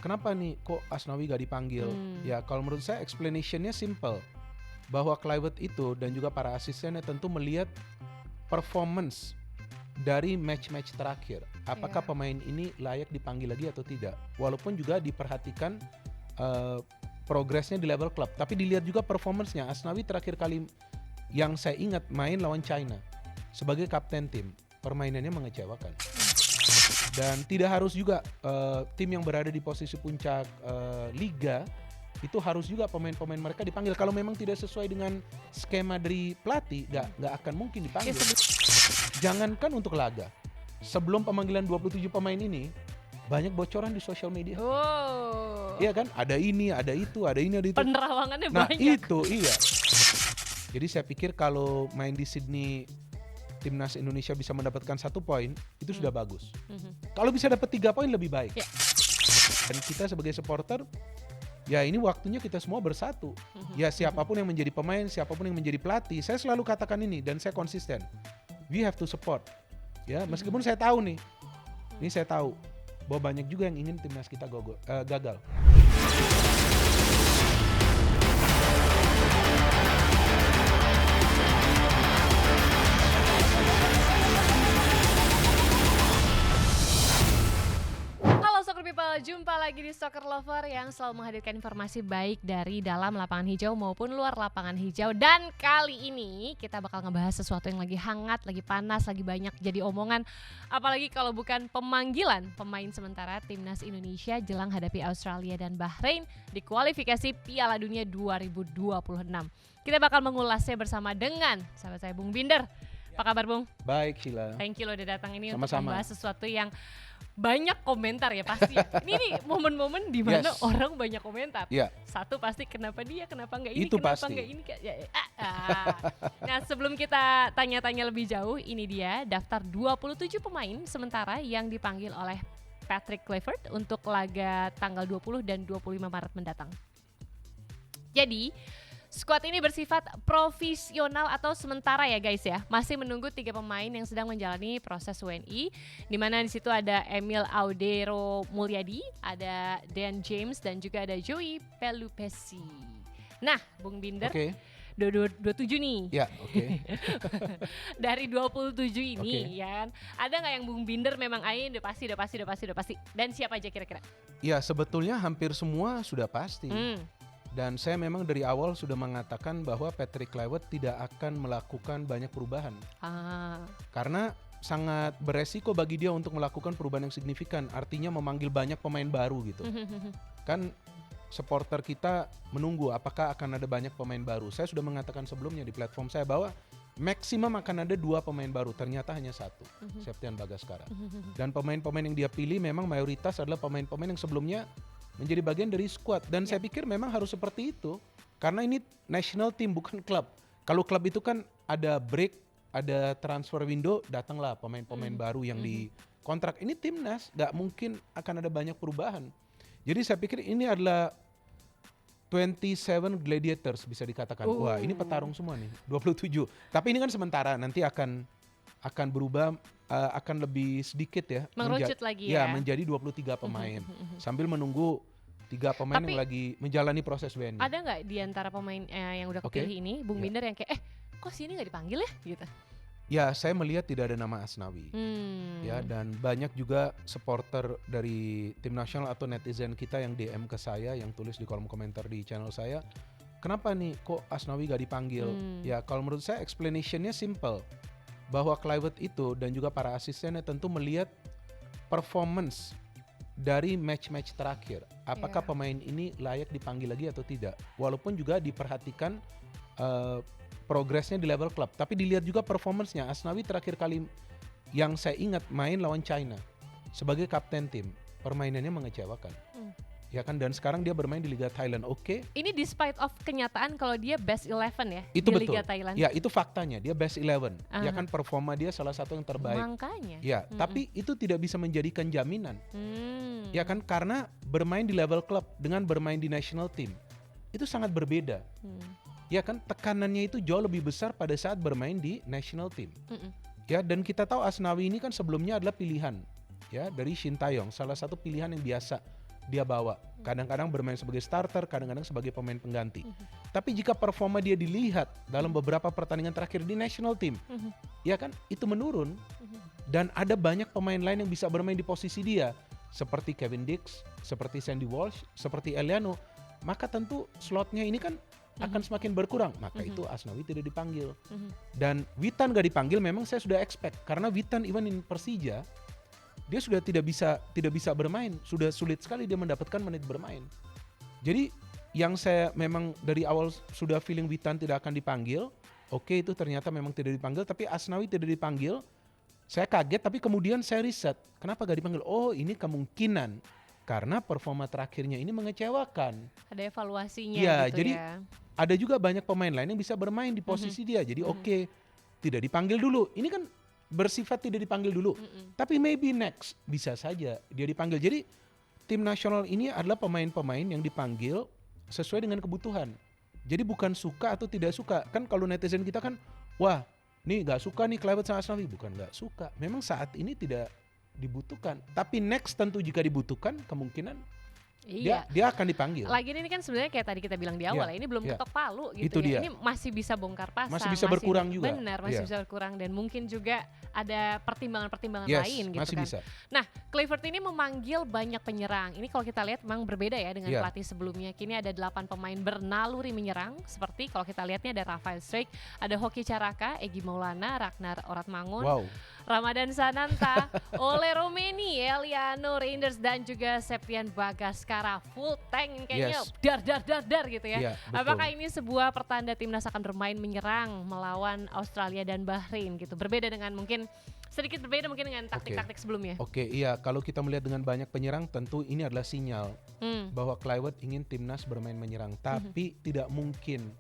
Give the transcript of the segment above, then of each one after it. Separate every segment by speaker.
Speaker 1: kenapa nih kok Asnawi gak dipanggil? Ya kalau menurut saya explanationnya simple, bahwa Kluivert itu dan juga para asistennya tentu melihat performance dari match-match terakhir. Apakah pemain ini layak dipanggil lagi atau tidak? Walaupun juga diperhatikan progresnya di level klub, tapi dilihat juga performance-nya. Asnawi terakhir kali yang saya ingat main lawan China sebagai kapten tim, permainannya mengecewakan. Dan tidak harus juga tim yang berada di posisi puncak liga itu harus juga pemain-pemain mereka dipanggil. Kalau memang tidak sesuai dengan skema dari pelatih, nggak akan mungkin dipanggil. Jangankan untuk laga, sebelum pemanggilan 27 pemain ini banyak bocoran di sosial media. Iya kan? Ada ini, ada itu, ada ini, ada itu.
Speaker 2: Penerawangannya
Speaker 1: Nah
Speaker 2: banyak.
Speaker 1: itu iya. Jadi saya pikir kalau main di Sydney, timnas Indonesia bisa mendapatkan 1 poin itu sudah bagus. Kalau bisa dapat 3 poin lebih baik. Dan kita sebagai supporter, ya ini waktunya kita semua bersatu. Ya siapapun yang menjadi pemain, siapapun yang menjadi pelatih, saya selalu katakan ini dan saya konsisten. We have to support. Ya meskipun saya tahu nih, ini saya tahu bahwa banyak juga yang ingin timnas kita gagal.
Speaker 2: Jumpa lagi di Soccer Lover yang selalu menghadirkan informasi baik dari dalam lapangan hijau maupun luar lapangan hijau. Dan kali ini kita bakal ngebahas sesuatu yang lagi hangat, lagi panas, lagi banyak jadi omongan. Apalagi kalau bukan pemanggilan pemain sementara timnas Indonesia jelang hadapi Australia dan Bahrain di kualifikasi Piala Dunia 2026. Kita bakal mengulasnya bersama dengan sahabat saya Bung Binder. Apa kabar Bung?
Speaker 1: Baik Sheila.
Speaker 2: Thank you lo udah datang ini
Speaker 1: Sama-sama.
Speaker 2: untuk membahas sesuatu yang banyak komentar ya pasti. Ini nih momen-momen di mana orang banyak komentar. Satu pasti kenapa dia, kenapa enggak ini,
Speaker 1: itu
Speaker 2: kenapa
Speaker 1: pasti.
Speaker 2: enggak ini. Nah sebelum kita tanya-tanya lebih jauh, ini dia daftar 27 pemain sementara yang dipanggil oleh Patrick Kluivert untuk laga tanggal 20 dan 25 Maret mendatang. Jadi skuad ini bersifat provisional atau sementara ya guys ya. Masih menunggu 3 pemain yang sedang menjalani proses WNI. Di mana di situ ada Emil Audero Mulyadi, ada Dan James dan juga ada Joey Pelupesi. Nah, Bung Binder. 27 nih.
Speaker 1: Ya,
Speaker 2: Dari 27 ini ya kan. Ada nggak yang Bung Binder memang udah pasti. Dan siapa aja kira-kira?
Speaker 1: Ya, sebetulnya hampir semua sudah pasti. Dan saya memang dari awal sudah mengatakan bahwa Patrick Kluivert tidak akan melakukan banyak perubahan. Karena sangat beresiko bagi dia untuk melakukan perubahan yang signifikan. Artinya memanggil banyak pemain baru gitu. Kan supporter kita menunggu apakah akan ada banyak pemain baru. Saya sudah mengatakan sebelumnya di platform saya bahwa maksimum akan ada 2 pemain baru. Ternyata hanya 1, Septian Bagaskara. Dan pemain-pemain yang dia pilih memang mayoritas adalah pemain-pemain yang sebelumnya menjadi bagian dari skuad. Dan saya pikir memang harus seperti itu. Karena ini national team bukan klub. Kalau klub itu kan ada break, ada transfer window, datanglah pemain-pemain baru yang dikontrak. Ini timnas, gak mungkin akan ada banyak perubahan. Jadi saya pikir ini adalah 27 gladiators bisa dikatakan. Wah ini petarung semua nih, 27. Tapi ini kan sementara, nanti akan berubah, akan lebih sedikit ya.
Speaker 2: Mengerucut lagi ya.
Speaker 1: Menjadi 23 pemain. Sambil menunggu 3 pemain yang lagi menjalani proses WNI.
Speaker 2: Ada nggak di antara pemain yang udah kepilih ini, Bung Binder yang kayak kok sini nggak dipanggil ya gitu?
Speaker 1: Ya saya melihat tidak ada nama Asnawi. Ya, dan banyak juga supporter dari tim nasional atau netizen kita yang DM ke saya, yang tulis di kolom komentar di channel saya, kenapa nih kok Asnawi gak dipanggil? Ya kalau menurut saya explanationnya simple, bahwa Kluivert itu dan juga para asistennya tentu melihat performance dari match-match terakhir. Apakah pemain ini layak dipanggil lagi atau tidak? Walaupun juga diperhatikan progresnya di level klub, tapi dilihat juga performance-nya. Asnawi terakhir kali yang saya ingat main lawan China sebagai kapten tim, permainannya mengecewakan. Ya kan, dan sekarang dia bermain di Liga Thailand.
Speaker 2: Ini despite of kenyataan kalau dia best 11 ya
Speaker 1: itu
Speaker 2: di
Speaker 1: betul.
Speaker 2: Liga Thailand.
Speaker 1: Ya itu faktanya, dia best 11. Ya kan, performa dia salah satu yang terbaik.
Speaker 2: Makanya.
Speaker 1: Ya, tapi itu tidak bisa menjadikan jaminan. Ya kan, karena bermain di level klub dengan bermain di national team itu sangat berbeda. Ya kan, tekanannya itu jauh lebih besar pada saat bermain di national team. Ya, dan kita tahu Asnawi ini kan sebelumnya adalah pilihan ya dari Shin Taeyong, salah satu pilihan yang biasa dia bawa. Kadang-kadang bermain sebagai starter, kadang-kadang sebagai pemain pengganti. Tapi jika performa dia dilihat dalam beberapa pertandingan terakhir di national team, ya kan, itu menurun. Dan ada banyak pemain lain yang bisa bermain di posisi dia, seperti Kevin Dix, seperti Sandy Walsh, seperti Eliano. Maka tentu slotnya ini kan akan semakin berkurang. Maka itu Asnawi tidak dipanggil. Dan Witan gak dipanggil memang saya sudah expect, karena Witan even in Persija dia sudah tidak bisa bermain, sudah sulit sekali dia mendapatkan menit bermain. Jadi yang saya memang dari awal sudah feeling Witan tidak akan dipanggil, oke, itu ternyata memang tidak dipanggil, tapi Asnawi tidak dipanggil. Saya kaget, tapi kemudian saya riset, kenapa gak dipanggil? Oh, ini kemungkinan karena performa terakhirnya ini mengecewakan.
Speaker 2: Ada evaluasinya
Speaker 1: Ya,
Speaker 2: gitu
Speaker 1: jadi
Speaker 2: ya.
Speaker 1: ada juga banyak pemain lain yang bisa bermain di posisi dia. Jadi oke, tidak dipanggil dulu. Ini kan bersifat tidak dipanggil dulu. Tapi maybe next bisa saja dia dipanggil. Jadi tim nasional ini adalah pemain-pemain yang dipanggil sesuai dengan kebutuhan. Jadi bukan suka atau tidak suka. Kan kalau netizen kita kan, wah, nih gak suka nih Kluivert sama Asnawi. Bukan gak suka. Memang saat ini tidak dibutuhkan. Tapi next tentu jika dibutuhkan, kemungkinan
Speaker 2: Iya.
Speaker 1: dia akan dipanggil.
Speaker 2: Lagian ini kan sebenarnya kayak tadi kita bilang di awal ya, ini belum ketok palu gitu
Speaker 1: Itu
Speaker 2: ya.
Speaker 1: dia.
Speaker 2: Ini masih bisa bongkar pasang.
Speaker 1: Masih bisa berkurang juga.
Speaker 2: Benar, masih bisa berkurang dan mungkin juga ada pertimbangan-pertimbangan
Speaker 1: Yes,
Speaker 2: lain gitu
Speaker 1: masih
Speaker 2: kan.
Speaker 1: bisa.
Speaker 2: Nah, Kluivert ini memanggil banyak penyerang. Ini kalau kita lihat memang berbeda ya dengan pelatih sebelumnya. Kini ada 8 pemain bernaluri menyerang. Seperti kalau kita lihatnya ada Rafael Struijk, ada Hoki Caraka, Egy Maulana, Ragnar Oratmangun, Ramadan Sananta, Ole Romeni, Eliano Reinders dan juga Septian Bagaskara. Full tank kayaknya dar gitu ya. Apakah ini sebuah pertanda timnas akan bermain menyerang melawan Australia dan Bahrain gitu? Berbeda dengan mungkin sedikit berbeda mungkin dengan taktik-taktik sebelumnya.
Speaker 1: Iya, kalau kita melihat dengan banyak penyerang tentu ini adalah sinyal bahwa Kluivert ingin timnas bermain menyerang, tapi tidak mungkin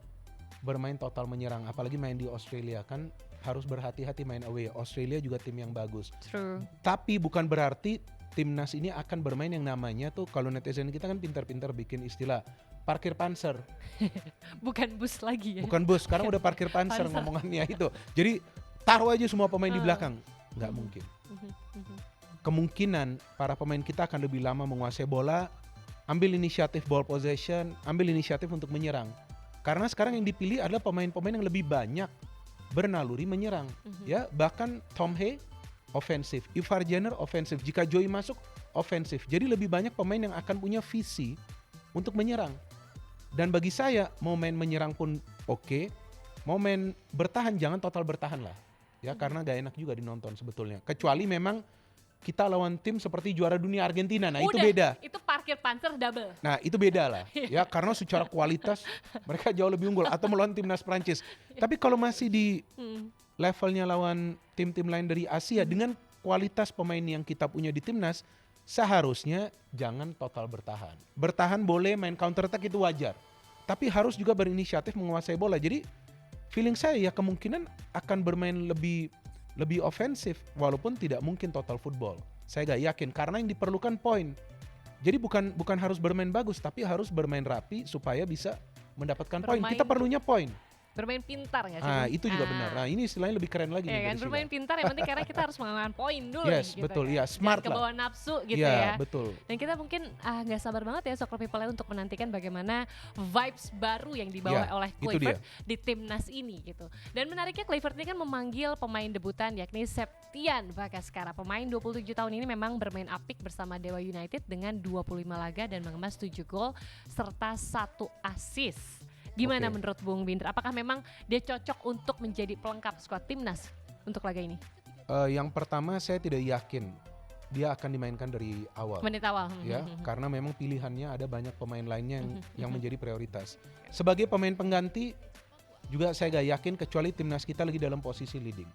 Speaker 1: bermain total menyerang, apalagi main di Australia kan harus berhati-hati main away. Australia juga tim yang bagus.
Speaker 2: True.
Speaker 1: Tapi bukan berarti timnas ini akan bermain yang namanya tuh, kalau netizen kita kan pintar-pintar bikin istilah parkir panser.
Speaker 2: Bukan bus lagi ya.
Speaker 1: Bukan bus, sekarang udah parkir panser ngomongannya itu. Jadi taruh aja semua pemain di belakang. Nggak mungkin. Kemungkinan para pemain kita akan lebih lama menguasai bola, ambil inisiatif ball possession, ambil inisiatif untuk menyerang. Karena sekarang yang dipilih adalah pemain-pemain yang lebih banyak bernaluri menyerang. Ya, bahkan Tom Hay ofensif, Ivar Jenner ofensif, jika Joey masuk ofensif. Jadi lebih banyak pemain yang akan punya visi untuk menyerang. Dan bagi saya mau main menyerang pun oke, mau main bertahan jangan total bertahan lah. Ya, karena gak enak juga dinonton sebetulnya. Kecuali memang kita lawan tim seperti juara dunia Argentina. Nah, itu beda.
Speaker 2: Itu parkir panser double.
Speaker 1: Nah, itu beda lah. Ya, karena secara kualitas mereka jauh lebih unggul, atau melawan timnas Prancis. Tapi kalau masih di levelnya lawan tim-tim lain dari Asia dengan kualitas pemain yang kita punya di timnas, seharusnya jangan total bertahan. Bertahan boleh, main counter attack itu wajar. Tapi harus juga berinisiatif menguasai bola. Jadi feeling saya ya kemungkinan akan bermain lebih ofensif, walaupun tidak mungkin total football. Saya gak yakin karena yang diperlukan poin. Jadi bukan harus bermain bagus, tapi harus bermain rapi supaya bisa mendapatkan poin. Kita perlunya poin.
Speaker 2: Bermain pintar gak sih?
Speaker 1: Ah, itu juga benar. Nah, ini istilahnya lebih keren lagi.
Speaker 2: Ya kan, bermain pintar yang penting karena kita harus mengamankan poin dulu.
Speaker 1: Yes,
Speaker 2: gitu
Speaker 1: betul.
Speaker 2: Kan.
Speaker 1: Ya, smart
Speaker 2: jangan
Speaker 1: lah.
Speaker 2: kebawa nafsu gitu
Speaker 1: ya.
Speaker 2: ya.
Speaker 1: Betul.
Speaker 2: Dan kita mungkin gak sabar banget ya Soccer People untuk menantikan bagaimana vibes baru yang dibawa oleh Kluivert di timnas ini gitu. Dan menariknya Kluivert ini kan memanggil pemain debutan yakni Septian Bagaskara. Pemain 27 tahun ini memang bermain apik bersama Dewa United dengan 25 laga dan mengemas 7 gol serta 1 assist. Gimana menurut Bung Binder? Apakah memang dia cocok untuk menjadi pelengkap skuad timnas untuk laga ini?
Speaker 1: Yang pertama saya tidak yakin dia akan dimainkan dari awal.
Speaker 2: Menit awal.
Speaker 1: Ya, karena memang pilihannya ada banyak pemain lainnya yang menjadi prioritas. Sebagai pemain pengganti juga saya gak yakin kecuali timnas kita lagi dalam posisi leading.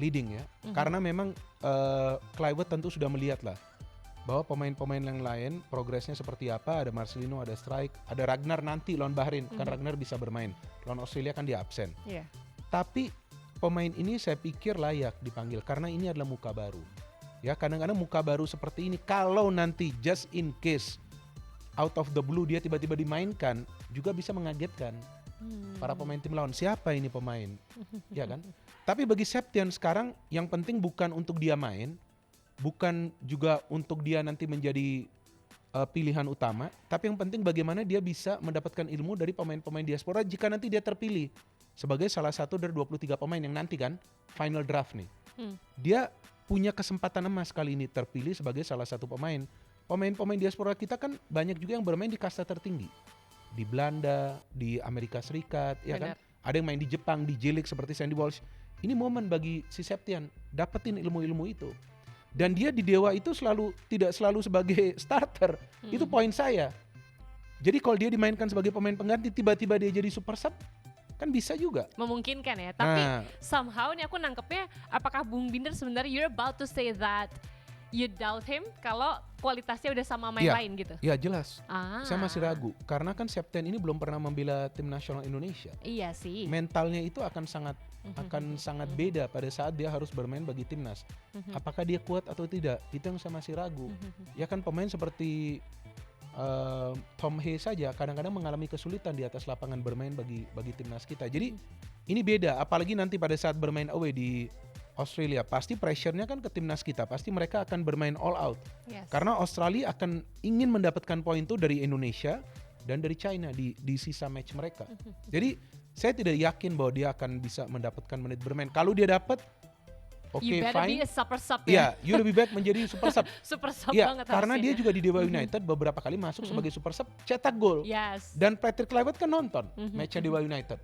Speaker 1: Leading ya. Karena memang Kluivert tentu sudah melihat lah bahwa pemain-pemain yang lain progresnya seperti apa. Ada Marcelino, ada Struijk, ada Ragnar nanti lawan Bahrain. Kan Ragnar bisa bermain. Lawan Australia kan dia absen. Tapi pemain ini saya pikir layak dipanggil karena ini adalah muka baru. Ya, kadang-kadang muka baru seperti ini kalau nanti just in case out of the blue dia tiba-tiba dimainkan juga bisa mengagetkan para pemain tim lawan. Siapa ini pemain? Ya kan? Tapi bagi Septian sekarang yang penting bukan untuk dia main, bukan juga untuk dia nanti menjadi pilihan utama, tapi yang penting bagaimana dia bisa mendapatkan ilmu dari pemain-pemain diaspora jika nanti dia terpilih sebagai salah satu dari 23 pemain yang nanti kan final draft nih. Dia punya kesempatan emas kali ini terpilih sebagai salah satu pemain. Pemain-pemain diaspora kita kan banyak juga yang bermain di kasta tertinggi. Di Belanda, di Amerika Serikat, ya kan? Ada yang main di Jepang, di J-League seperti Sandy Walsh. Ini momen bagi si Septian dapetin ilmu-ilmu itu. Dan dia di Dewa itu tidak selalu sebagai starter. Itu poin saya. Jadi kalau dia dimainkan sebagai pemain pengganti, tiba-tiba dia jadi super sub, kan bisa juga.
Speaker 2: Memungkinkan ya. Tapi somehow nih aku nangkepnya, apakah Bung Binder sebenarnya you're about to say that you doubt him kalau kualitasnya udah sama main lain gitu?
Speaker 1: Iya jelas. Saya masih ragu. Karena kan Septian ini belum pernah membela tim nasional Indonesia.
Speaker 2: Iya sih.
Speaker 1: Mentalnya itu akan sangat beda pada saat dia harus bermain bagi timnas. Apakah dia kuat atau tidak? Itu yang saya masih ragu. Ya kan pemain seperti Tom Hay saja kadang-kadang mengalami kesulitan di atas lapangan bermain bagi timnas kita. Jadi ini beda. Apalagi nanti pada saat bermain away di Australia, pasti pressure-nya kan ke timnas kita. Pasti mereka akan bermain all out. Karena Australia akan ingin mendapatkan poin itu dari Indonesia dan dari China di sisa match mereka. Jadi saya tidak yakin bahwa dia akan bisa mendapatkan menit bermain. Kalau dia dapat,
Speaker 2: you better
Speaker 1: fine.
Speaker 2: be a super sub
Speaker 1: ya. You lebih baik menjadi super sub.
Speaker 2: Super sub banget
Speaker 1: karena
Speaker 2: harusnya.
Speaker 1: dia juga di Dewa United beberapa kali masuk sebagai super sub, cetak gol. Dan Patrick Kluivert kan nonton match-nya Dewa United.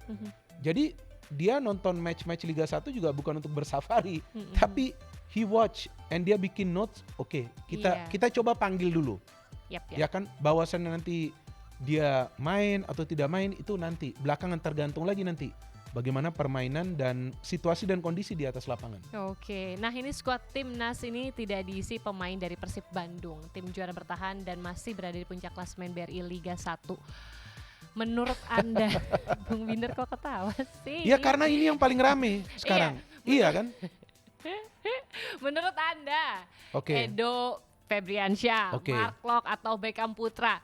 Speaker 1: Jadi dia nonton match-match Liga 1 juga bukan untuk bersafari, tapi he watch and dia bikin notes. Kita coba panggil dulu. Ya kan, bahwasannya nanti dia main atau tidak main itu nanti belakangan, tergantung lagi nanti bagaimana permainan dan situasi dan kondisi di atas lapangan.
Speaker 2: Nah ini skuad timnas ini tidak diisi pemain dari Persib Bandung, tim juara bertahan dan masih berada di puncak klasemen BRI Liga 1. Menurut Anda, Bung Binder kok ketawa sih?
Speaker 1: Ya karena ini yang paling rame sekarang. Iya kan?
Speaker 2: Menurut Anda, Edo Febriansyah,
Speaker 1: Mark
Speaker 2: Locke atau Beckham Putra,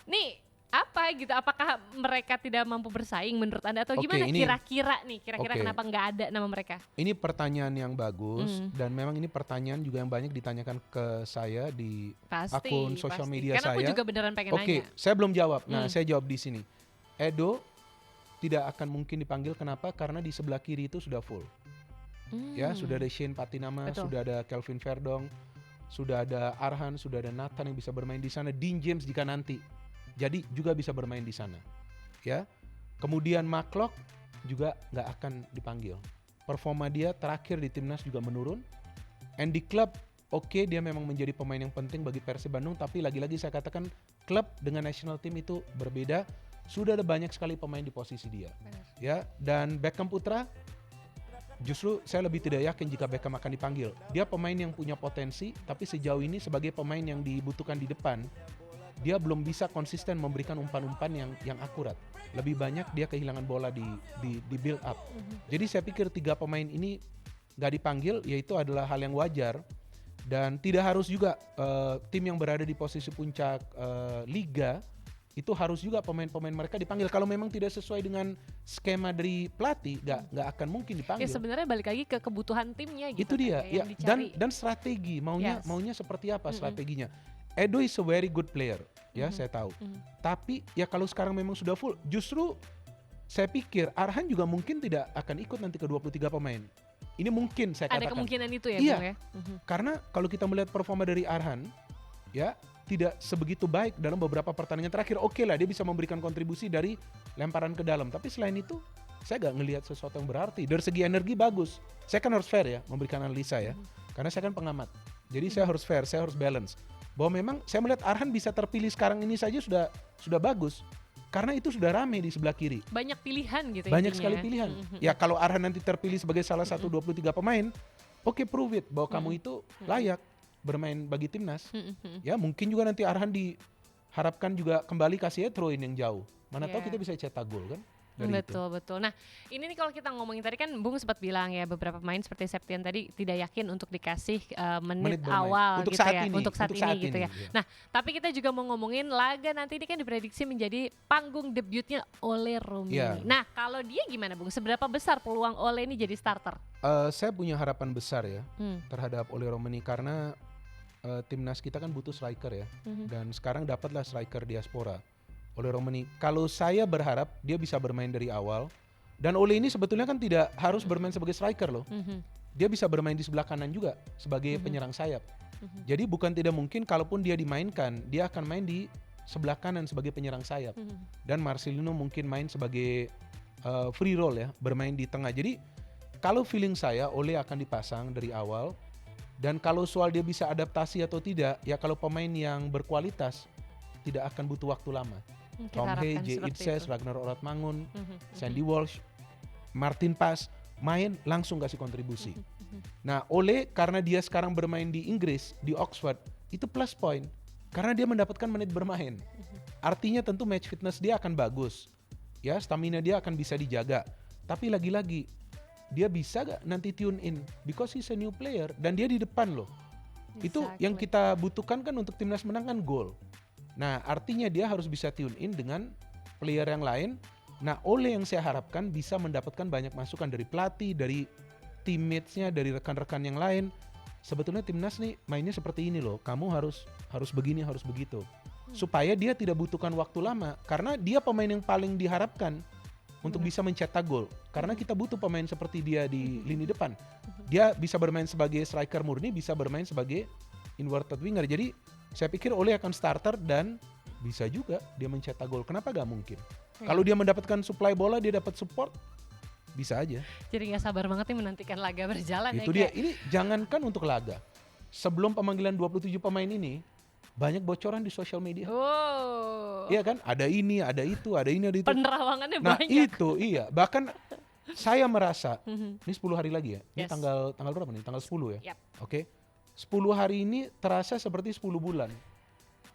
Speaker 2: nih apa gitu? Apakah mereka tidak mampu bersaing menurut Anda atau gimana? Kira-kira kenapa nggak ada nama mereka?
Speaker 1: Ini pertanyaan yang bagus dan memang ini pertanyaan juga yang banyak ditanyakan ke saya di akun sosial media saya.
Speaker 2: Karena aku juga beneran pengen nanya.
Speaker 1: Saya belum jawab. Nah, saya jawab di sini. Edo tidak akan mungkin dipanggil. Kenapa? Karena di sebelah kiri itu sudah full. Ya, sudah ada Shane Patinama, sudah ada Kelvin Verdong, sudah ada Arhan, sudah ada Nathan yang bisa bermain di sana. Dean James jika nanti jadi juga bisa bermain di sana, ya. Kemudian Mark Locke juga nggak akan dipanggil. Performa dia terakhir di timnas juga menurun. And di klub, dia memang menjadi pemain yang penting bagi Persib Bandung. Tapi lagi-lagi saya katakan klub dengan national team itu berbeda. Sudah ada banyak sekali pemain di posisi dia, ya. Dan Beckham Putra, justru saya lebih tidak yakin jika Beckham akan dipanggil. Dia pemain yang punya potensi, tapi sejauh ini sebagai pemain yang dibutuhkan di depan, dia belum bisa konsisten memberikan umpan-umpan yang akurat. Lebih banyak dia kehilangan bola di build up. Jadi saya pikir 3 pemain ini gak dipanggil, yaitu adalah hal yang wajar. Dan tidak harus juga tim yang berada di posisi puncak liga itu harus juga pemain-pemain mereka dipanggil. Kalau memang tidak sesuai dengan skema dari pelatih, gak akan mungkin dipanggil.
Speaker 2: Ya sebenarnya balik lagi ke kebutuhan timnya gitu.
Speaker 1: Itu dia. Ya, dan strategi maunya seperti apa strateginya. Edo is a very good player, ya saya tahu. Tapi ya kalau sekarang memang sudah full, justru saya pikir Arhan juga mungkin tidak akan ikut nanti ke 23 pemain. Ini mungkin saya katakan.
Speaker 2: Ada kemungkinan itu ya,
Speaker 1: iya,
Speaker 2: Bung ya.
Speaker 1: Karena kalau kita melihat performa dari Arhan, ya tidak sebegitu baik dalam beberapa pertandingan terakhir. Lah dia bisa memberikan kontribusi dari lemparan ke dalam. Tapi selain itu, saya nggak ngelihat sesuatu yang berarti. Dari segi energi bagus. Saya kan harus fair ya, memberikan analisa ya. Karena saya kan pengamat. Jadi saya harus fair, saya harus balance. Bahwa memang saya melihat Arhan bisa terpilih sekarang ini saja sudah bagus. Karena itu sudah rame di sebelah kiri.
Speaker 2: Banyak pilihan gitu.
Speaker 1: Banyak sekali pilihan. Ya kalau Arhan nanti terpilih sebagai salah satu 23 pemain, prove it bahwa kamu itu layak bermain bagi timnas. Ya mungkin juga nanti Arhan diharapkan juga kembali kasih throw in yang jauh. Mana tahu kita bisa cetak gol kan.
Speaker 2: Betul. Nah ini nih kalau kita ngomongin tadi kan Bung sempat bilang ya beberapa pemain seperti Septian tadi tidak yakin untuk dikasih menit awal
Speaker 1: untuk
Speaker 2: gitu
Speaker 1: saat
Speaker 2: ya
Speaker 1: ini,
Speaker 2: untuk saat ini gitu ya.
Speaker 1: Iya.
Speaker 2: Nah tapi kita juga mau ngomongin laga nanti ini kan diprediksi menjadi panggung debutnya Ole Romini.
Speaker 1: Iya.
Speaker 2: Nah kalau dia gimana Bung? Seberapa besar peluang Ole ini jadi starter?
Speaker 1: Saya punya harapan besar ya terhadap Ole Romini karena timnas kita kan butuh striker ya,
Speaker 2: Mhm.
Speaker 1: dan sekarang dapatlah striker diaspora oleh Romani. Kalau saya berharap dia bisa bermain dari awal, dan Ole ini sebetulnya kan tidak harus bermain sebagai striker loh.
Speaker 2: Mhm.
Speaker 1: Dia bisa bermain di sebelah kanan juga sebagai penyerang sayap. Jadi bukan tidak mungkin kalaupun dia dimainkan, dia akan main di sebelah kanan sebagai penyerang sayap. Dan Marcelino mungkin main sebagai free roll ya, bermain di tengah. Jadi kalau feeling saya Ole akan dipasang dari awal. Dan kalau soal dia bisa adaptasi atau tidak, ya kalau pemain yang berkualitas tidak akan butuh waktu lama.
Speaker 2: Kita
Speaker 1: Tom Hay,
Speaker 2: harapkan
Speaker 1: Jay
Speaker 2: seperti
Speaker 1: Itzes,
Speaker 2: itu.
Speaker 1: Ragnar Oratmangun,
Speaker 2: Mhm.
Speaker 1: Sandy Walsh, Martin Paes main langsung kasih kontribusi. Nah, Ole karena dia sekarang bermain di Inggris, di Oxford, itu plus point karena dia mendapatkan menit bermain. Artinya tentu match fitness dia akan bagus. Ya, stamina dia akan bisa dijaga. Tapi lagi-lagi dia bisa gak nanti tune in because he's a new player dan dia di depan loh. Itu yang
Speaker 2: Exactly.
Speaker 1: kita butuhkan kan untuk timnas menang kan gol. Nah, artinya dia harus bisa tune in dengan player yang lain. Nah, Ole yang saya harapkan bisa mendapatkan banyak masukan dari pelatih, dari teammates-nya, dari rekan-rekan yang lain. Sebetulnya timnas nih mainnya seperti ini loh. Kamu harus begini, harus begitu. Supaya dia tidak butuhkan waktu lama karena dia pemain yang paling diharapkan untuk bisa mencetak gol. Karena kita butuh pemain seperti dia di lini depan. Dia bisa bermain sebagai striker murni, bisa bermain sebagai inverted winger. Jadi saya pikir Ole akan starter dan bisa juga dia mencetak gol. Kenapa gak mungkin? Kalau dia mendapatkan supply bola, dia dapat support, bisa aja.
Speaker 2: Jadi nggak sabar banget nih menantikan laga berjalan
Speaker 1: Itu
Speaker 2: ya.
Speaker 1: dia. Ini jangankan untuk laga. Sebelum pemanggilan 27 pemain ini, banyak bocoran di sosial media.
Speaker 2: Wow.
Speaker 1: Iya kan? Ada ini, ada itu, ada ini, ada itu.
Speaker 2: Penerawangannya
Speaker 1: Nah
Speaker 2: banyak.
Speaker 1: itu iya. Bahkan saya merasa,
Speaker 2: Mhm.
Speaker 1: ini 10 hari lagi ya. Ini
Speaker 2: Yes.
Speaker 1: tanggal berapa nih? Tanggal 10 ya.
Speaker 2: Yap.
Speaker 1: Oke. 10 hari ini terasa seperti 10 bulan.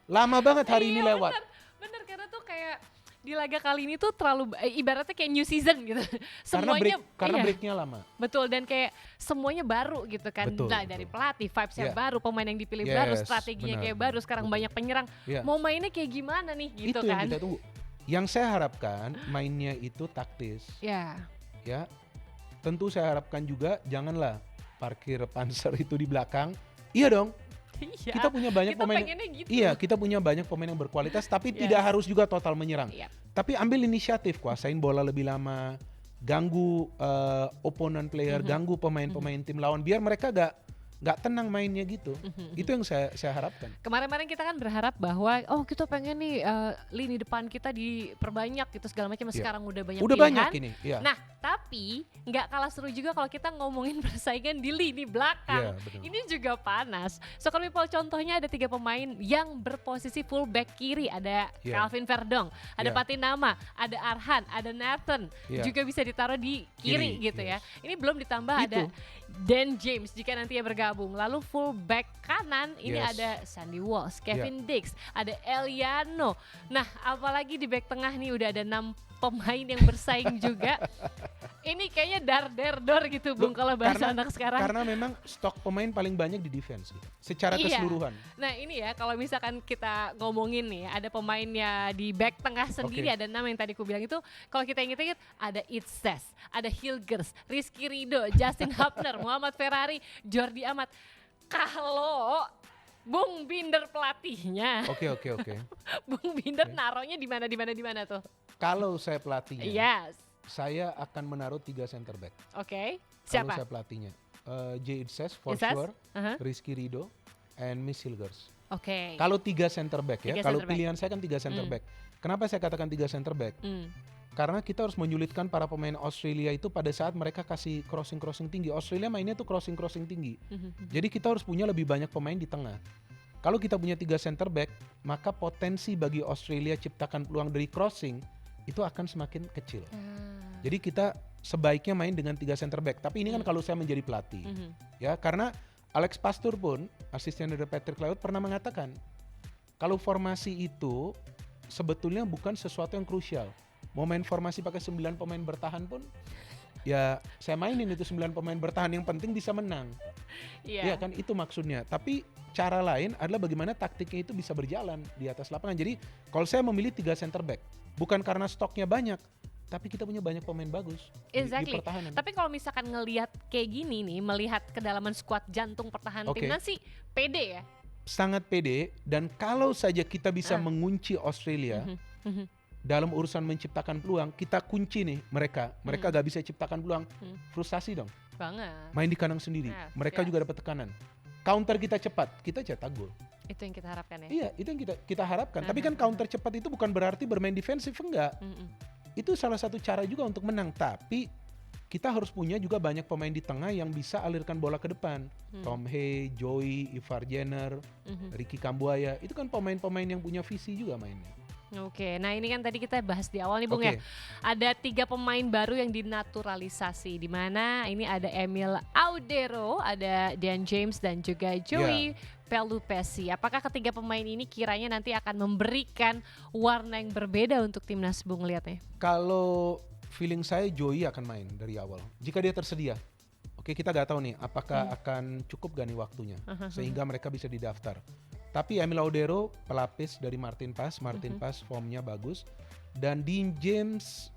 Speaker 1: Lama banget hari ini
Speaker 2: Iya,
Speaker 1: lewat.
Speaker 2: Bener karena tuh kayak di laga kali ini tuh terlalu ibaratnya kayak new season gitu.
Speaker 1: Karena
Speaker 2: iya,
Speaker 1: breaknya lama.
Speaker 2: betul, dan kayak semuanya baru gitu kan.
Speaker 1: Betul,
Speaker 2: Nah,
Speaker 1: betul.
Speaker 2: dari pelatih vibes-nya
Speaker 1: Iya.
Speaker 2: baru, pemain yang dipilih
Speaker 1: Yes,
Speaker 2: baru, strateginya
Speaker 1: benar,
Speaker 2: kayak
Speaker 1: benar,
Speaker 2: baru, sekarang
Speaker 1: betul.
Speaker 2: banyak penyerang.
Speaker 1: Iya.
Speaker 2: Mau mainnya kayak gimana nih gitu
Speaker 1: Itu yang
Speaker 2: kan.
Speaker 1: kita tunggu. Yang saya harapkan mainnya itu taktis.
Speaker 2: Ya.
Speaker 1: Ya. Tentu saya harapkan juga janganlah parkir Panzer itu di belakang. Iya dong.
Speaker 2: Iya.
Speaker 1: Kita punya banyak
Speaker 2: Kita
Speaker 1: pemain.
Speaker 2: pengennya gitu.
Speaker 1: Iya, kita punya banyak pemain yang berkualitas tapi
Speaker 2: Yes.
Speaker 1: tidak harus juga total menyerang.
Speaker 2: Iya.
Speaker 1: Tapi ambil inisiatif, kuasain bola lebih lama, ganggu opponent player, ganggu pemain-pemain tim lawan biar mereka gak tenang mainnya gitu. Itu yang saya harapkan.
Speaker 2: Kemarin-kemarin kita kan berharap bahwa kita pengen nih lini depan kita diperbanyak gitu segala macam.
Speaker 1: Iya.
Speaker 2: Sekarang udah banyak
Speaker 1: Udah
Speaker 2: pilihan.
Speaker 1: banyak ini. Iya.
Speaker 2: Nah, tapi nggak kalah seru juga kalau kita ngomongin persaingan di lini belakang.
Speaker 1: Iya, betul.
Speaker 2: Ini juga panas. So kalau Paul contohnya ada 3 pemain yang berposisi full back kiri. Ada
Speaker 1: Iya.
Speaker 2: Calvin Verdong, ada
Speaker 1: Iya.
Speaker 2: Patinama, ada Arhan, ada Nathan.
Speaker 1: Iya.
Speaker 2: Juga bisa ditaruh di kiri gitu ya.
Speaker 1: yes.
Speaker 2: Ini belum ditambah ada
Speaker 1: Itu.
Speaker 2: Dan James jika nantinya bergabung. Lalu full back kanan ini
Speaker 1: Yes.
Speaker 2: ada Sandy Walsh, Kevin Dix, ada Eliano. Nah, apalagi di back tengah nih udah ada 6 pemain yang bersaing juga. Ini kayaknya dar-der-dor gitu Bung kalau bahasa anak sekarang.
Speaker 1: Karena memang stok pemain paling banyak di defense gitu. Secara
Speaker 2: Iya.
Speaker 1: keseluruhan.
Speaker 2: Nah ini ya kalau misalkan kita ngomongin nih ada pemainnya di back tengah sendiri,
Speaker 1: Oke.
Speaker 2: ada 6 yang tadi aku bilang itu. Kalau kita inget-inget ada Itzes, ada Hilgers, Rizky Ridho, Justin Hapner, Muhammad Ferrari, Jordi Amat. Kalau Bung Binder pelatihnya,
Speaker 1: Oke.
Speaker 2: Bung Binder naruhnya di mana tuh?
Speaker 1: Kalau saya pelatihnya,
Speaker 2: Yes,
Speaker 1: saya akan menaruh 3 center back.
Speaker 2: oke.
Speaker 1: Kalau
Speaker 2: Siapa?
Speaker 1: saya pelatihnya, Jay Itzes for
Speaker 2: Itzes?
Speaker 1: sure,
Speaker 2: Aha.
Speaker 1: Rizky Ridho, and Miss Hilgers.
Speaker 2: Oke.
Speaker 1: Kalau 3 center back ya,
Speaker 2: 3
Speaker 1: kalau
Speaker 2: center back.
Speaker 1: pilihan saya kan 3 center back. Kenapa saya katakan 3 center back? Karena kita harus menyulitkan para pemain Australia itu pada saat mereka kasih crossing tinggi. Australia mainnya tuh crossing tinggi. Jadi kita harus punya lebih banyak pemain di tengah. Kalau kita punya 3 center back, maka potensi bagi Australia ciptakan peluang dari crossing itu akan semakin kecil. Jadi kita sebaiknya main dengan 3 center back. Tapi ini kan kalau saya menjadi pelatih. Ya, karena Alex Pastur pun, asisten dari Patrick Kluivert pernah mengatakan, kalau formasi itu sebetulnya bukan sesuatu yang krusial. Mau main formasi pakai 9 pemain bertahan pun, ya saya mainin itu 9 pemain bertahan, yang penting bisa menang.
Speaker 2: Iya.
Speaker 1: Iya kan, itu maksudnya. Tapi cara lain adalah bagaimana taktiknya itu bisa berjalan di atas lapangan. Jadi kalau saya memilih 3 center back, bukan karena stoknya banyak, tapi kita punya banyak pemain bagus di
Speaker 2: Exactly.
Speaker 1: pertahanan.
Speaker 2: Tapi kalau misalkan ngelihat kayak gini nih, melihat kedalaman skuad jantung pertahanan
Speaker 1: Oke.
Speaker 2: timnas sih pede ya.
Speaker 1: sangat pede, dan kalau saja kita bisa mengunci Australia dalam urusan menciptakan peluang, kita kunci nih mereka gak bisa ciptakan peluang, frustasi dong,
Speaker 2: Banget.
Speaker 1: main di kandang sendiri, mereka juga dapat tekanan, counter kita cepat, kita cetak gol.
Speaker 2: Itu yang kita harapkan ya.
Speaker 1: Iya, itu yang kita harapkan. Tapi kan counter cepat itu bukan berarti bermain defensif, enggak. Itu salah satu cara juga untuk menang. Tapi kita harus punya juga banyak pemain di tengah yang bisa alirkan bola ke depan. Tom Hay, Joey, Ivar Jenner, Ricky Kambuaya. Itu kan pemain-pemain yang punya visi juga mainnya.
Speaker 2: Oke, nah ini kan tadi kita bahas di awal nih Bung ya. Ada 3 pemain baru yang dinaturalisasi, di mana ini ada Emil Audero, ada Dan James dan juga Joey Pelupesi. Apakah ketiga pemain ini kiranya nanti akan memberikan warna yang berbeda untuk timnas Bung lihatnya?
Speaker 1: Kalau feeling saya Joey akan main dari awal, jika dia tersedia. Oke, kita gak tahu nih apakah akan cukup gak nih waktunya sehingga mereka bisa didaftar. Tapi Emil Audero pelapis dari Martin Paes formnya bagus, dan Dean James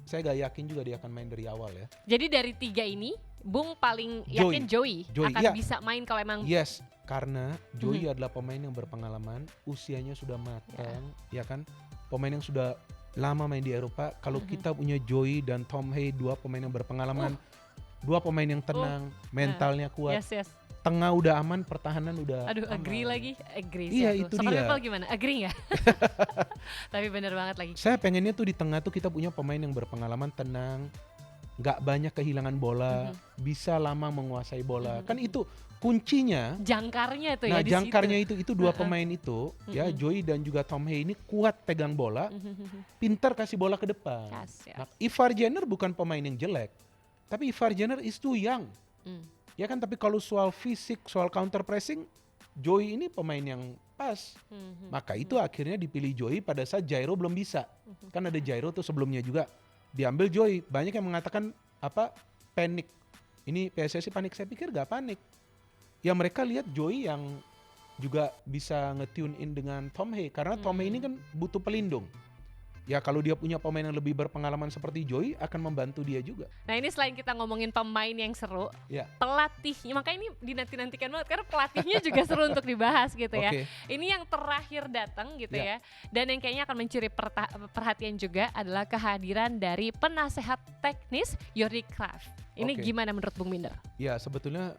Speaker 1: saya gak yakin juga dia akan main dari awal ya.
Speaker 2: Jadi dari 3 ini Bung paling yakin Joey akan bisa main kalau emang.
Speaker 1: Yes, karena Joey adalah pemain yang berpengalaman, usianya sudah matang, ya kan, pemain yang sudah lama main di Eropa. Kalau kita punya Joey dan Tom Hay, 2 pemain yang berpengalaman, 2 pemain yang tenang, mentalnya kuat. Tengah udah aman, pertahanan udah aman.
Speaker 2: Agree lagi. Agree
Speaker 1: sih. Iya,
Speaker 2: aku.
Speaker 1: itu dia.
Speaker 2: Soccer gimana? Agree gak? Tapi bener banget lagi.
Speaker 1: Saya pengennya tuh di tengah tuh kita punya pemain yang berpengalaman, tenang, gak banyak kehilangan bola, bisa lama menguasai bola. Kan itu kuncinya.
Speaker 2: Jangkarnya tuh
Speaker 1: ya di jangkarnya
Speaker 2: situ.
Speaker 1: itu 2 pemain itu, ya Joey dan juga Tom Hay ini kuat pegang bola, pintar kasih bola ke depan. Nah, Ivar Jenner bukan pemain yang jelek, tapi Ivar Jenner is too young. Ya kan, tapi kalau soal fisik, soal counter pressing, Joey ini pemain yang pas. Maka itu akhirnya dipilih Joey pada saat Jairo belum bisa. Kan ada Jairo tuh sebelumnya juga diambil Joey. Banyak yang mengatakan panik. Ini PSSI panik, saya pikir gak panik. Ya mereka lihat Joey yang juga bisa nge-tune in dengan Tom Hay, karena Tom Hay ini kan butuh pelindung. Ya kalau dia punya pemain yang lebih berpengalaman seperti Joey, akan membantu dia juga.
Speaker 2: Nah ini selain kita ngomongin pemain yang seru, pelatihnya, makanya ini dinanti-nantikan banget karena pelatihnya juga seru untuk dibahas gitu ya. Ini yang terakhir datang gitu ya. Dan yang kayaknya akan mencuri perhatian juga adalah kehadiran dari penasehat teknis Jordi Cruijff. Ini gimana menurut Bung Minder?
Speaker 1: Ya sebetulnya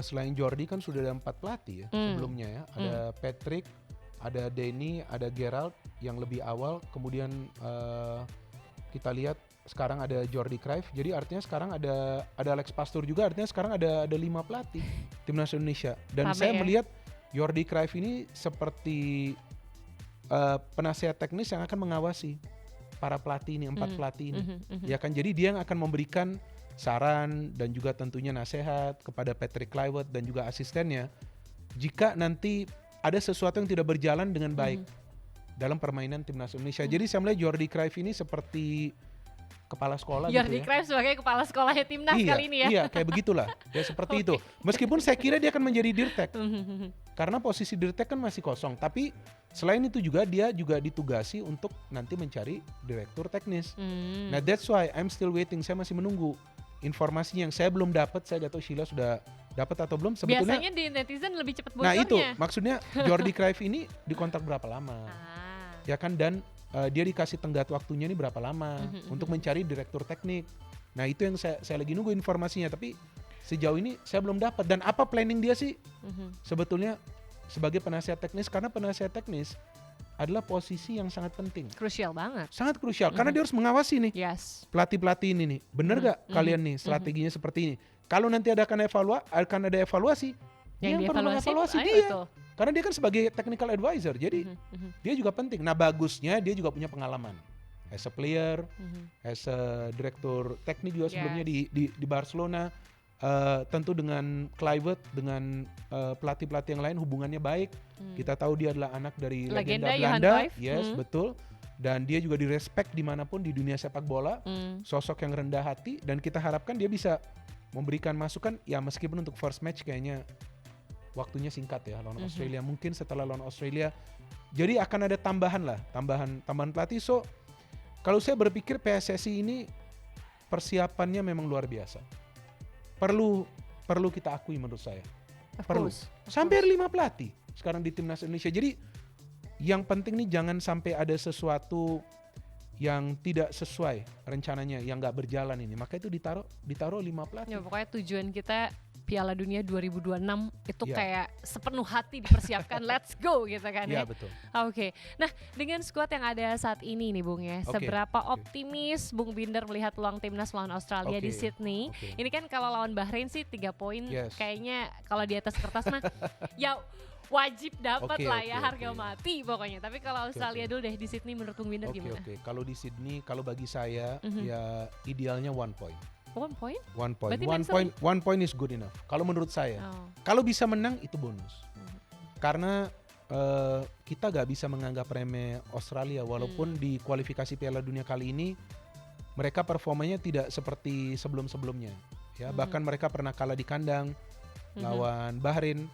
Speaker 1: selain Jordi kan sudah ada 4 pelatih ya sebelumnya ya. Ada Patrick, ada Danny, ada Gerald yang lebih awal, kemudian kita lihat sekarang ada Jordi Cruijff. Jadi artinya sekarang ada Alex Pastoor juga, artinya sekarang ada 5 pelatih timnas Indonesia. Dan saya melihat Jordi Cruijff ini seperti penasehat teknis yang akan mengawasi para pelatih ini, 4 pelatih ini. Ya kan, jadi dia yang akan memberikan saran dan juga tentunya nasihat kepada Patrick Kluivert dan juga asistennya jika nanti ada sesuatu yang tidak berjalan dengan baik dalam permainan timnas Indonesia. Jadi saya melihat Jordi Cruijff ini seperti kepala sekolah gitu ya.
Speaker 2: Jordi Cruijff sebagai kepala sekolahnya timnas kali ini ya.
Speaker 1: Iya, kayak begitulah. Ya seperti itu. Meskipun saya kira dia akan menjadi dirtek. Karena posisi dirtek kan masih kosong. Tapi selain itu juga dia juga ditugasi untuk nanti mencari direktur teknis. Nah that's why I'm still waiting. Saya masih menunggu informasi yang saya belum dapat. Saya gak tahu Sheila sudah dapat atau belum. Sebetulnya
Speaker 2: biasanya di netizen lebih cepat bocornya.
Speaker 1: Nah itu maksudnya Jordi Cruijff ini dikontrak berapa lama, ya kan, dan dia dikasih tenggat waktunya ini berapa lama untuk mencari direktur teknik. Nah itu yang saya lagi nunggu informasinya, tapi sejauh ini saya belum dapat. Dan apa planning dia sih sebetulnya sebagai penasihat teknis, karena penasihat teknis adalah posisi yang sangat penting,
Speaker 2: krusial banget,
Speaker 1: sangat krusial, karena dia harus mengawasi nih pelatih-pelatih ini nih, bener gak kalian nih strateginya seperti ini. Kalau nanti akan ada evaluasi, yang perlu mengevaluasi dia. Betul. Karena dia kan sebagai technical advisor, jadi dia juga penting. Nah bagusnya dia juga punya pengalaman as a player, as a direktur teknik juga sebelumnya di Barcelona. Tentu dengan Kluivert, dengan pelatih-pelatih yang lain hubungannya baik. Kita tahu dia adalah anak dari legenda Belanda, betul. Dan dia juga direspek dimanapun di dunia sepak bola, sosok yang rendah hati, dan kita harapkan dia bisa memberikan masukan. Ya meskipun untuk first match kayaknya waktunya singkat ya lawan Australia. Mungkin setelah lawan Australia, jadi akan ada tambahan pelatih. So kalau saya berpikir PSSI ini persiapannya memang luar biasa. Perlu kita akui menurut saya.
Speaker 2: Of
Speaker 1: Perlu.
Speaker 2: course, of
Speaker 1: Sampai
Speaker 2: course.
Speaker 1: 5 pelatih sekarang di timnas Indonesia. Jadi yang penting nih jangan sampai ada sesuatu yang tidak sesuai rencananya, yang nggak berjalan ini. Maka itu ditaruh 5 pelatih.
Speaker 2: Ya, pokoknya tujuan kita Piala Dunia 2026 itu
Speaker 1: Iya.
Speaker 2: kayak sepenuh hati dipersiapkan. Let's go gitu kan
Speaker 1: Iya
Speaker 2: ya.
Speaker 1: betul.
Speaker 2: Oke. Nah, dengan skuad yang ada saat ini nih Bung ya,
Speaker 1: Oke,
Speaker 2: seberapa
Speaker 1: oke.
Speaker 2: optimis Bung Binder melihat peluang timnas melawan Australia di
Speaker 1: Oke,
Speaker 2: Sydney?
Speaker 1: oke.
Speaker 2: Ini kan kalau lawan Bahrain sih 3 poin
Speaker 1: Yes.
Speaker 2: kayaknya kalau di atas kertas mah ya wajib dapat
Speaker 1: Oke,
Speaker 2: lah
Speaker 1: oke,
Speaker 2: ya, harga
Speaker 1: oke.
Speaker 2: mati pokoknya. Tapi kalau Australia
Speaker 1: oke.
Speaker 2: dulu deh di Sydney menurut Bung Binder
Speaker 1: Oke
Speaker 2: gimana?
Speaker 1: oke. Kalau di Sydney, kalau bagi saya
Speaker 2: Mhm.
Speaker 1: ya idealnya 1 point.
Speaker 2: 1 point?
Speaker 1: 1 point.
Speaker 2: Berarti
Speaker 1: 1
Speaker 2: main
Speaker 1: point. 1 point is good enough. Kalau menurut saya.
Speaker 2: Oh.
Speaker 1: Kalau bisa menang itu bonus.
Speaker 2: Mhm.
Speaker 1: Karena kita gak bisa menganggap remeh Australia walaupun di kualifikasi Piala Dunia kali ini mereka performanya tidak seperti sebelum-sebelumnya. Ya, bahkan mereka pernah kalah di kandang lawan Bahrain.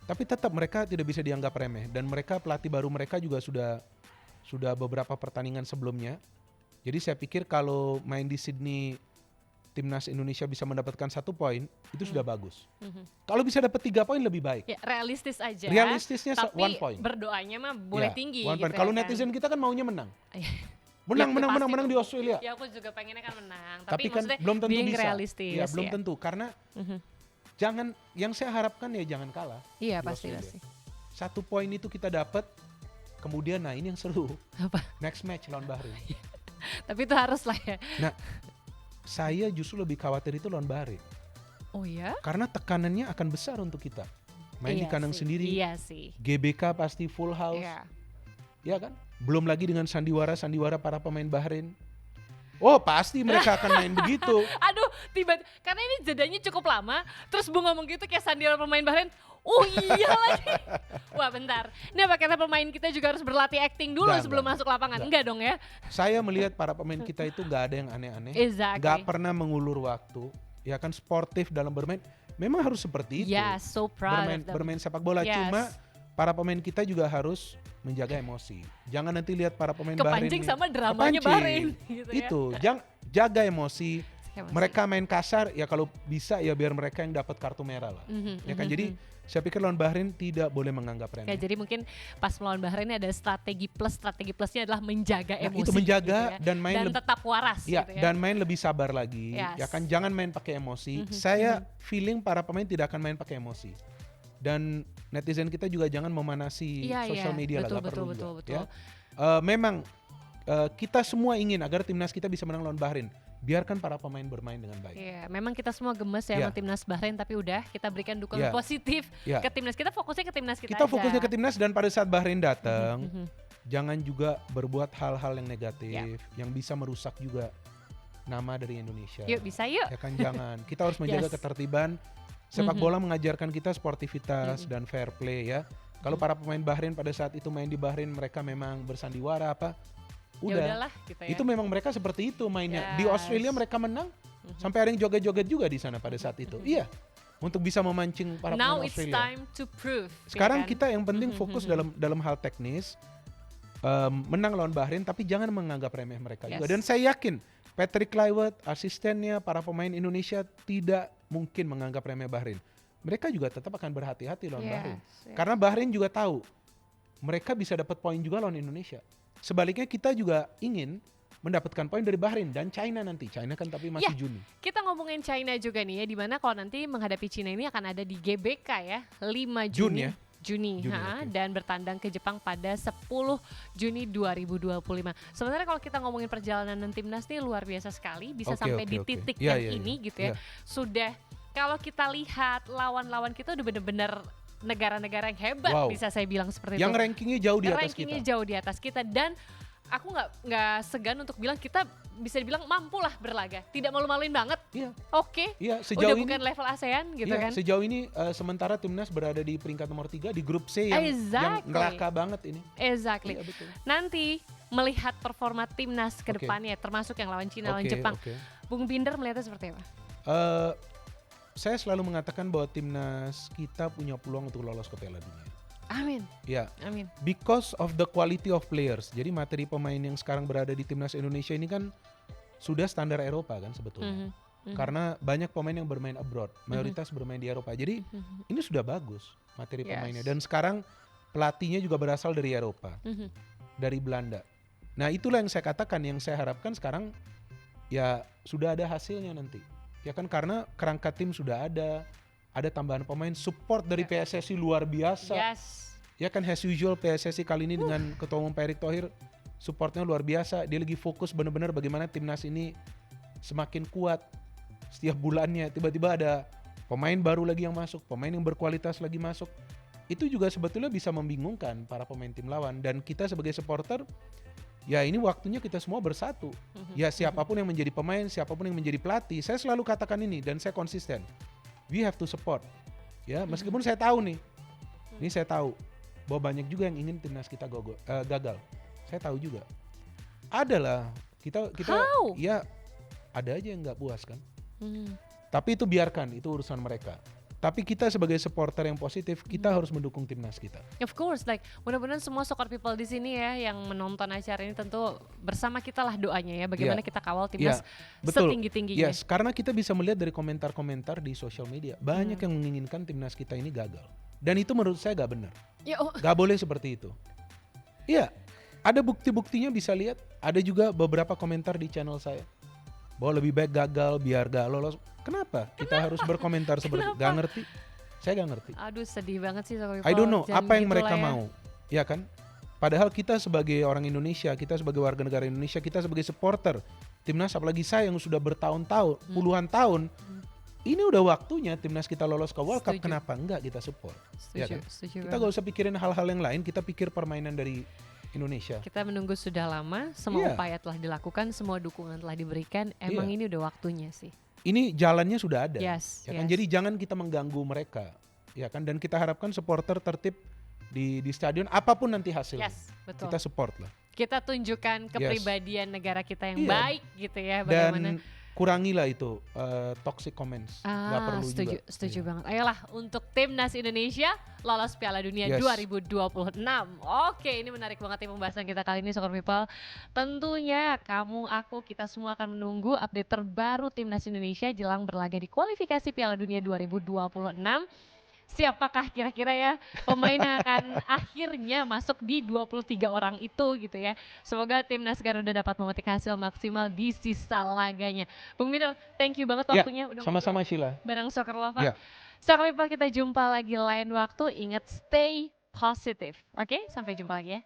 Speaker 1: Tapi tetap mereka tidak bisa dianggap remeh dan mereka pelatih baru mereka juga sudah beberapa pertandingan sebelumnya. Jadi saya pikir kalau main di Sydney timnas Indonesia bisa mendapatkan 1 poin itu sudah bagus.
Speaker 2: Mhm.
Speaker 1: Kalau bisa dapat 3 poin lebih baik.
Speaker 2: Ya realistis aja.
Speaker 1: Realistisnya
Speaker 2: tapi
Speaker 1: 1 point.
Speaker 2: berdoanya mah boleh
Speaker 1: Ya,
Speaker 2: tinggi
Speaker 1: 1
Speaker 2: gitu
Speaker 1: point.
Speaker 2: ya
Speaker 1: Kalau
Speaker 2: kan.
Speaker 1: netizen kita kan maunya menang.
Speaker 2: Iya.
Speaker 1: Menang,
Speaker 2: Ya,
Speaker 1: menang,
Speaker 2: pasti
Speaker 1: menang, menang
Speaker 2: tuh.
Speaker 1: di Australia.
Speaker 2: Ya aku juga pengennya kan menang.
Speaker 1: Tapi kan
Speaker 2: maksudnya
Speaker 1: belum tentu
Speaker 2: being
Speaker 1: bisa.
Speaker 2: realistis.
Speaker 1: Ya, belum
Speaker 2: ya.
Speaker 1: tentu karena
Speaker 2: Mhm.
Speaker 1: jangan, yang saya harapkan ya jangan kalah.
Speaker 2: Iya
Speaker 1: di
Speaker 2: pasti
Speaker 1: Australia.
Speaker 2: pasti.
Speaker 1: 1 poin itu kita dapat, kemudian nah ini yang seru.
Speaker 2: Apa?
Speaker 1: Next match lawan Bahrain.
Speaker 2: Tapi itu harus lah ya.
Speaker 1: Nah, saya justru lebih khawatir itu lawan Bahrain.
Speaker 2: Oh ya?
Speaker 1: Karena tekanannya akan besar untuk kita. Main di
Speaker 2: Iya
Speaker 1: kandang
Speaker 2: sih,
Speaker 1: sendiri,
Speaker 2: Iya sih.
Speaker 1: GBK pasti full house,
Speaker 2: Iya.
Speaker 1: ya kan? Belum lagi dengan sandiwara para pemain Bahrain. Oh pasti mereka akan main begitu.
Speaker 2: Aduh, karena ini jedanya cukup lama, terus Bung ngomong gitu kayak sandiwara pemain Bahrain. Oh iya lagi. Wah bentar, ini apa kata pemain kita juga harus berlatih acting dulu
Speaker 1: Nggak,
Speaker 2: sebelum
Speaker 1: nggak.
Speaker 2: masuk lapangan?
Speaker 1: Nggak.
Speaker 2: Enggak dong ya?
Speaker 1: Saya melihat para pemain kita itu nggak ada yang aneh-aneh,
Speaker 2: Exactly.
Speaker 1: nggak pernah mengulur waktu, ya kan sportif dalam bermain. Memang harus seperti itu.
Speaker 2: Yeah, so proud of them.
Speaker 1: bermain sepak bola.
Speaker 2: Yes.
Speaker 1: Cuma para pemain kita juga harus menjaga emosi. Jangan nanti lihat para pemain Bahrain
Speaker 2: Kepancing
Speaker 1: ini-
Speaker 2: sama dramanya
Speaker 1: kepancing.
Speaker 2: Bahrain. Gitu ya.
Speaker 1: Itu, jaga emosi.
Speaker 2: Emosi.
Speaker 1: Mereka main kasar ya kalau bisa ya biar mereka yang dapat kartu merah lah.
Speaker 2: Mhm,
Speaker 1: Ya kan,
Speaker 2: mhm,
Speaker 1: jadi
Speaker 2: mhm.
Speaker 1: saya pikir lawan Bahrain tidak boleh menganggap remeh.
Speaker 2: Ya, jadi mungkin pas melawan Bahrain ini ada strategi plusnya adalah menjaga
Speaker 1: Nah,
Speaker 2: emosi.
Speaker 1: itu menjaga
Speaker 2: gitu ya.
Speaker 1: dan main lebih
Speaker 2: tetap waras
Speaker 1: ya,
Speaker 2: gitu ya.
Speaker 1: dan main lebih sabar lagi.
Speaker 2: Yes.
Speaker 1: Ya kan, jangan main pakai emosi.
Speaker 2: Mhm,
Speaker 1: Saya feeling para pemain tidak akan main pakai emosi. Dan netizen kita juga jangan memanasi
Speaker 2: Iya,
Speaker 1: sosial
Speaker 2: iya.
Speaker 1: media lah,
Speaker 2: Betul,
Speaker 1: nggak perlu
Speaker 2: betul,
Speaker 1: juga,
Speaker 2: betul,
Speaker 1: ya. Memang kita semua ingin agar timnas kita bisa menang lawan Bahrain. Biarkan para pemain bermain dengan baik.
Speaker 2: Iya, memang kita semua gemes ya
Speaker 1: Iya.
Speaker 2: sama timnas Bahrain, tapi udah kita berikan dukungan
Speaker 1: Iya.
Speaker 2: positif
Speaker 1: Iya.
Speaker 2: ke timnas kita, fokusnya ke timnas kita
Speaker 1: Kita
Speaker 2: aja.
Speaker 1: fokusnya ke timnas dan pada saat Bahrain datang,
Speaker 2: Mhm.
Speaker 1: jangan juga berbuat hal-hal yang negatif yang bisa merusak juga nama dari Indonesia.
Speaker 2: Yuk bisa yuk.
Speaker 1: Ya kan, jangan. Kita harus menjaga
Speaker 2: Yes.
Speaker 1: ketertiban. Sepak
Speaker 2: Mhm.
Speaker 1: bola mengajarkan kita sportivitas
Speaker 2: Mhm.
Speaker 1: dan fair play ya. Kalau
Speaker 2: Mhm.
Speaker 1: para pemain Bahrain pada saat itu main di Bahrain mereka memang bersandiwara apa?
Speaker 2: Ya
Speaker 1: Udah.
Speaker 2: udahlah gitu ya.
Speaker 1: Itu memang mereka seperti itu mainnya. Di
Speaker 2: Yes.
Speaker 1: Australia mereka menang
Speaker 2: Mhm.
Speaker 1: sampai ada yang joget-joget juga di sana pada saat itu. Iya. Untuk bisa memancing para
Speaker 2: Now
Speaker 1: pemain
Speaker 2: it's
Speaker 1: Australia.
Speaker 2: time to prove.
Speaker 1: Sekarang
Speaker 2: ya kan?
Speaker 1: kita yang penting
Speaker 2: Mhm,
Speaker 1: fokus
Speaker 2: mhm.
Speaker 1: dalam hal teknis, menang lawan Bahrain, tapi jangan menganggap remeh mereka juga.
Speaker 2: Yes.
Speaker 1: Dan saya yakin Patrick Kluivert, asistennya, para pemain Indonesia tidak mungkin menganggap remeh Bahrain. Mereka juga tetap akan berhati-hati lawan
Speaker 2: Yes,
Speaker 1: Bahrain.
Speaker 2: ya.
Speaker 1: Karena Bahrain juga tahu mereka bisa dapat poin juga lawan Indonesia. Sebaliknya kita juga ingin mendapatkan poin dari Bahrain dan China nanti. China kan tapi masih
Speaker 2: Ya.
Speaker 1: Juni.
Speaker 2: Kita ngomongin China juga nih ya, dimana kalau nanti menghadapi China ini akan ada di GBK ya, 5 Juni.
Speaker 1: Ya?
Speaker 2: Juni,
Speaker 1: Juni,
Speaker 2: ha,
Speaker 1: oke.
Speaker 2: dan bertandang ke Jepang pada 10 Juni 2025. Sebenarnya kalau kita ngomongin perjalanan timnas nih luar biasa sekali, bisa
Speaker 1: Oke,
Speaker 2: sampai
Speaker 1: oke,
Speaker 2: di
Speaker 1: oke.
Speaker 2: titik
Speaker 1: Iya,
Speaker 2: yang
Speaker 1: iya,
Speaker 2: ini
Speaker 1: iya.
Speaker 2: gitu ya.
Speaker 1: Iya.
Speaker 2: Sudah kalau kita lihat lawan-lawan kita udah bener-bener negara-negara yang hebat,
Speaker 1: Wow.
Speaker 2: bisa saya bilang seperti
Speaker 1: Yang
Speaker 2: itu.
Speaker 1: rankingnya jauh di atas
Speaker 2: Rankingnya
Speaker 1: kita.
Speaker 2: jauh di atas kita, dan aku nggak segan untuk bilang kita bisa dibilang mampu lah berlaga, tidak malu-maluin banget.
Speaker 1: Iya,
Speaker 2: Oke,
Speaker 1: iya.
Speaker 2: udah
Speaker 1: Sejauh ini
Speaker 2: bukan level ASEAN gitu
Speaker 1: iya,
Speaker 2: kan.
Speaker 1: sejauh ini sementara timnas berada di peringkat nomor 3 di grup C yang
Speaker 2: Exactly.
Speaker 1: neraka banget ini.
Speaker 2: Exactly.
Speaker 1: Iya, betul.
Speaker 2: Nanti melihat performa timnas ke
Speaker 1: Oke.
Speaker 2: depannya, termasuk yang lawan Cina, lawan
Speaker 1: Oke,
Speaker 2: Jepang,
Speaker 1: oke.
Speaker 2: Bung Binder melihatnya seperti apa?
Speaker 1: Eh, saya selalu mengatakan bahwa timnas kita punya peluang untuk lolos ke Piala Dunia.
Speaker 2: Amin,
Speaker 1: Ya,
Speaker 2: amin.
Speaker 1: because of the quality of players. Jadi materi pemain yang sekarang berada di timnas Indonesia ini kan sudah standar Eropa kan sebetulnya.
Speaker 2: Mhm,
Speaker 1: karena banyak pemain yang bermain abroad, mayoritas bermain di Eropa. Jadi ini sudah bagus materi pemainnya, dan sekarang pelatihnya juga berasal dari Eropa, dari Belanda. Nah itulah yang saya katakan, yang saya harapkan sekarang ya sudah ada hasilnya nanti, ya kan, karena kerangka tim sudah ada tambahan pemain, support dari PSSI luar biasa. Ya kan, as usual PSSI kali ini dengan Ketua Umum Pak Erick Thohir supportnya luar biasa. Dia lagi fokus benar-benar bagaimana timnas ini semakin kuat setiap bulannya. Tiba-tiba ada pemain baru lagi yang masuk, pemain yang berkualitas lagi masuk. Itu juga sebetulnya bisa membingungkan para pemain tim lawan, dan kita sebagai supporter ya ini waktunya kita semua bersatu. Ya siapapun yang menjadi pemain, siapapun yang menjadi pelatih, saya selalu katakan ini dan saya konsisten. We have to support. Ya, meskipun saya tahu nih, ini saya tahu bahwa banyak juga yang ingin timnas kita gagal. Saya tahu juga. Adalah kita ya ada aja yang nggak puas kan. Tapi itu biarkan, itu urusan mereka. Tapi kita sebagai supporter yang positif, kita harus mendukung timnas kita.
Speaker 2: Of course, like mudah-mudahan semua soccer people di sini ya yang menonton acara ini tentu bersama kita lah doanya ya, bagaimana kita kawal timnas setinggi-tingginya.
Speaker 1: Yes, karena kita bisa melihat dari komentar-komentar di sosial media, banyak yang menginginkan timnas kita ini gagal. Dan itu menurut saya gak benar. Gak boleh seperti itu. Iya, ada bukti-buktinya bisa lihat. Ada juga beberapa komentar di channel saya bahwa lebih baik gagal biar gak lolos. Kenapa kita harus berkomentar seperti itu? Gak ngerti. Saya gak ngerti.
Speaker 2: Aduh, sedih banget sih Soccer People.
Speaker 1: I don't know apa yang
Speaker 2: gitu
Speaker 1: mereka
Speaker 2: ya.
Speaker 1: mau. Ya kan? Padahal kita sebagai orang Indonesia, kita sebagai warga negara Indonesia, kita sebagai supporter timnas, apalagi saya yang sudah bertahun-tahun, puluhan tahun, ini udah waktunya timnas kita lolos ke World Cup. Kenapa enggak kita support? Ya kan? Kita gak usah pikirin hal-hal yang lain, kita pikir permainan dari Indonesia.
Speaker 2: Kita menunggu sudah lama, semua upaya telah dilakukan, semua dukungan telah diberikan. Emang ini udah waktunya sih.
Speaker 1: Ini jalannya sudah ada.
Speaker 2: Ya
Speaker 1: kan? Jadi jangan kita mengganggu mereka, ya kan? Dan kita harapkan supporter tertib di stadion, apapun nanti hasilnya.
Speaker 2: Betul.
Speaker 1: Kita support lah.
Speaker 2: Kita tunjukkan kepribadian negara kita yang baik gitu ya. Bagaimana?
Speaker 1: Dan kurangilah itu toxic comments. Gak perlu juga.
Speaker 2: Setuju banget. Ayolah untuk timnas Indonesia lolos Piala Dunia 2026. Oke, ini menarik banget ya pembahasan kita kali ini Soccer People. Tentunya kamu, aku, kita semua akan menunggu update terbaru timnas Indonesia jelang berlaga di kualifikasi Piala Dunia 2026. Siapakah kira-kira ya pemain yang akan akhirnya masuk di 23 orang itu gitu ya. Semoga timnas Garuda dapat memetik hasil maksimal di sisa laganya. Bung Minul, thank you banget waktunya.
Speaker 1: Sama-sama Sheila.
Speaker 2: Bareng Soccer Lover. Soccer People, kita jumpa lagi lain waktu. Ingat stay positive. Oke, sampai jumpa lagi ya.